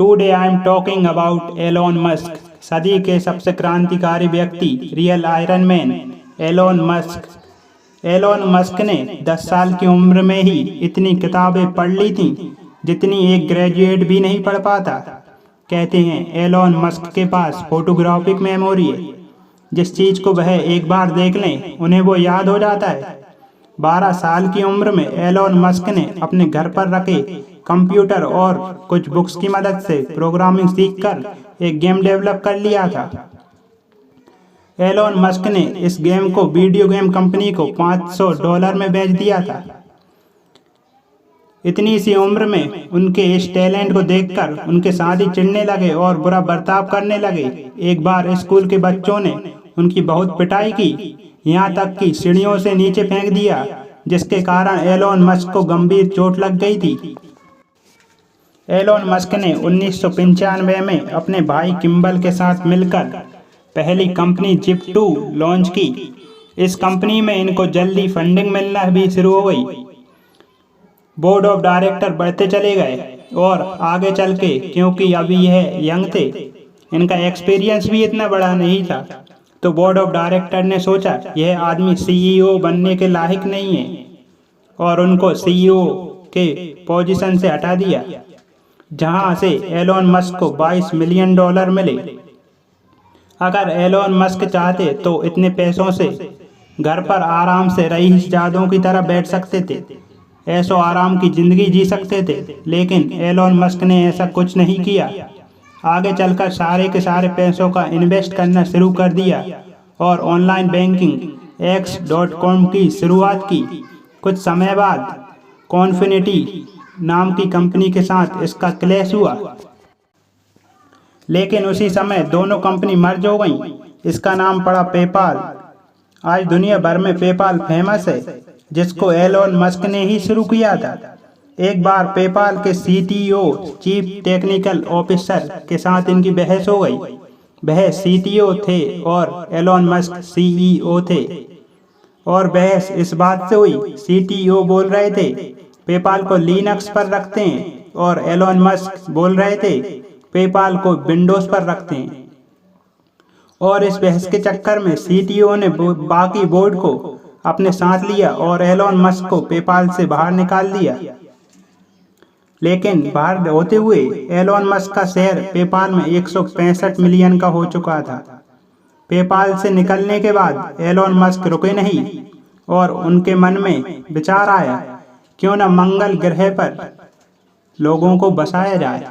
Today I am talking about Elon Musk, सदी के सबसे क्रांतिकारी व्यक्ति, real iron man Elon Musk. Elon Musk ने 10 साल की उम्र में ही इतनी किताबें पढ़ ली थीं जितनी एक ग्रेजुएट भी नहीं पढ़ पाता। कहते हैं एलोन मस्क के पास फोटोग्राफिक मेमोरी है, जिस चीज़ को वह एक बार देख लें उन्हें वो याद हो जाता है। 12 साल की उम्र में एलोन मस्क ने अपने घर पर रखे कंप्यूटर और कुछ बुक्स की मदद से प्रोग्रामिंग सीखकर एक गेम डेवलप कर लिया था। एलोन मस्क ने इस गेम को वीडियो गेम कंपनी को $500 में बेच दिया था। इतनी सी उम्र में उनके इस टैलेंट को देखकर उनके साथी चिढ़ने लगे और बुरा बर्ताव करने लगे। एक बार स्कूल के बच्चों ने उनकी बहुत पिटाई की, यहाँ तक कि सीढ़ियों से नीचे फेंक दिया, जिसके कारण एलोन मस्क को गंभीर चोट लग गई थी। एलोन मस्क ने 1995 में अपने भाई किम्बल के साथ मिलकर पहली कंपनी जिप2 लॉन्च की। इस कंपनी में इनको जल्दी फंडिंग मिलना भी शुरू हो गई। बोर्ड ऑफ डायरेक्टर बढ़ते चले गए और आगे चल के, क्योंकि अभी यह यंग थे, इनका एक्सपीरियंस भी इतना बड़ा नहीं था, तो बोर्ड ऑफ डायरेक्टर ने सोचा यह आदमी CEO बनने के लायक नहीं है और उनको CEO के पोजीशन से हटा दिया, जहां से एलोन मस्क को $22 मिलियन मिले। अगर एलोन मस्क चाहते तो इतने पैसों से घर पर आराम से रईसजादों की तरह बैठ सकते थे, ऐशो आराम की जिंदगी जी सकते थे, लेकिन एलोन मस्क ने ऐसा कुछ नहीं किया। आगे चलकर सारे के सारे पैसों का इन्वेस्ट करना शुरू कर दिया और ऑनलाइन बैंकिंग X.com की शुरुआत की। कुछ समय बाद कॉन्फिनिटी नाम की कंपनी के साथ इसका क्लैश हुआ, लेकिन उसी समय दोनों कंपनी मर्ज हो गईं। इसका नाम पड़ा पेपाल। आज दुनिया भर में पेपाल फेमस है, जिसको एलोन मस्क ने ही शुरू किया था। एक बार पेपाल के CTO चीफ टेक्निकल ऑफिसर के साथ इनकी बहस हो गई। वह CTO थे और एलोन मस्क CEO थे, और बहस इस बात से हुई, CTO बोल रहे थे पेपाल को लिनक्स पर रखते हैं और एलोन मस्क बोल रहे थे पेपाल को विंडोज पर रखते हैं। और इस बहस के चक्कर में CTO ने बाकी बोर्ड को अपने साथ लिया और एलोन मस्क को पेपाल से बाहर निकाल दिया। लेकिन बाहर होते हुए एलोन मस्क का शेयर पेपाल में 165 मिलियन का हो चुका था। पेपाल से निकलने के बाद एलोन मस्क रुके नहीं और उनके मन में विचार आया, क्यों न मंगल ग्रह पर लोगों को बसाया जाए,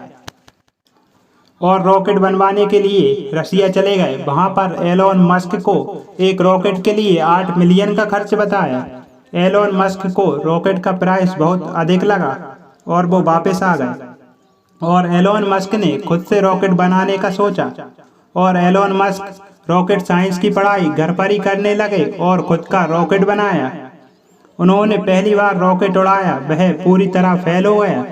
और रॉकेट बनवाने के लिए रसिया चले गए। वहां पर एलोन मस्क को एक रॉकेट के लिए 8 मिलियन का खर्च बताया। एलोन मस्क को रॉकेट का प्राइस बहुत अधिक लगा और वो वापस आ गए, और एलोन मस्क ने खुद से रॉकेट बनाने का सोचा। और एलोन मस्क रॉकेट साइंस की पढ़ाई घर पर ही करने लगे और खुद का रॉकेट बनाया। उन्होंने पहली बार रॉकेट उड़ाया, वह पूरी तरह फेल हो गया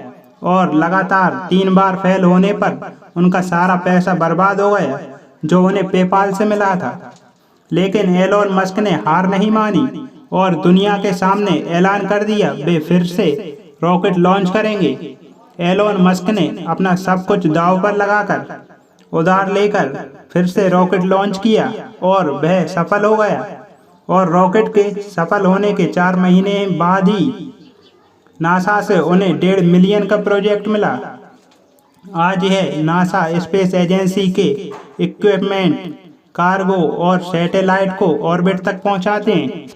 और लगातार 3 बार फेल होने पर उनका सारा पैसा बर्बाद हो गया जो उन्हें पेपाल से मिला था। लेकिन एलोन मस्क ने हार नहीं मानी और दुनिया के सामने ऐलान कर दिया वे फिर से रॉकेट लॉन्च करेंगे। एलोन मस्क ने अपना सब कुछ दांव पर लगाकर उधार लेकर फिर से रॉकेट लॉन्च किया और वह सफल हो गया। और रॉकेट के सफल होने के 4 महीने बाद ही नासा से उन्हें 1.5 मिलियन का प्रोजेक्ट मिला। आज यह नासा स्पेस एजेंसी के इक्विपमेंट, कार्गो और सैटेलाइट को ऑर्बिट तक पहुंचाते हैं।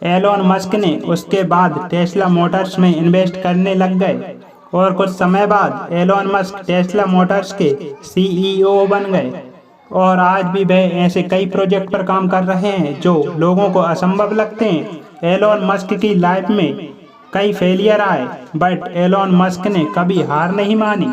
एलोन मस्क ने उसके बाद टेस्ला मोटर्स में इन्वेस्ट करने लग गए और कुछ समय बाद एलोन मस्क टेस्ला मोटर्स के CEO बन गए। और आज भी वह ऐसे कई प्रोजेक्ट पर काम कर रहे हैं जो लोगों को असंभव लगते हैं। एलोन मस्क की लाइफ में कई फेलियर आए, बट एलोन मस्क ने कभी हार नहीं मानी।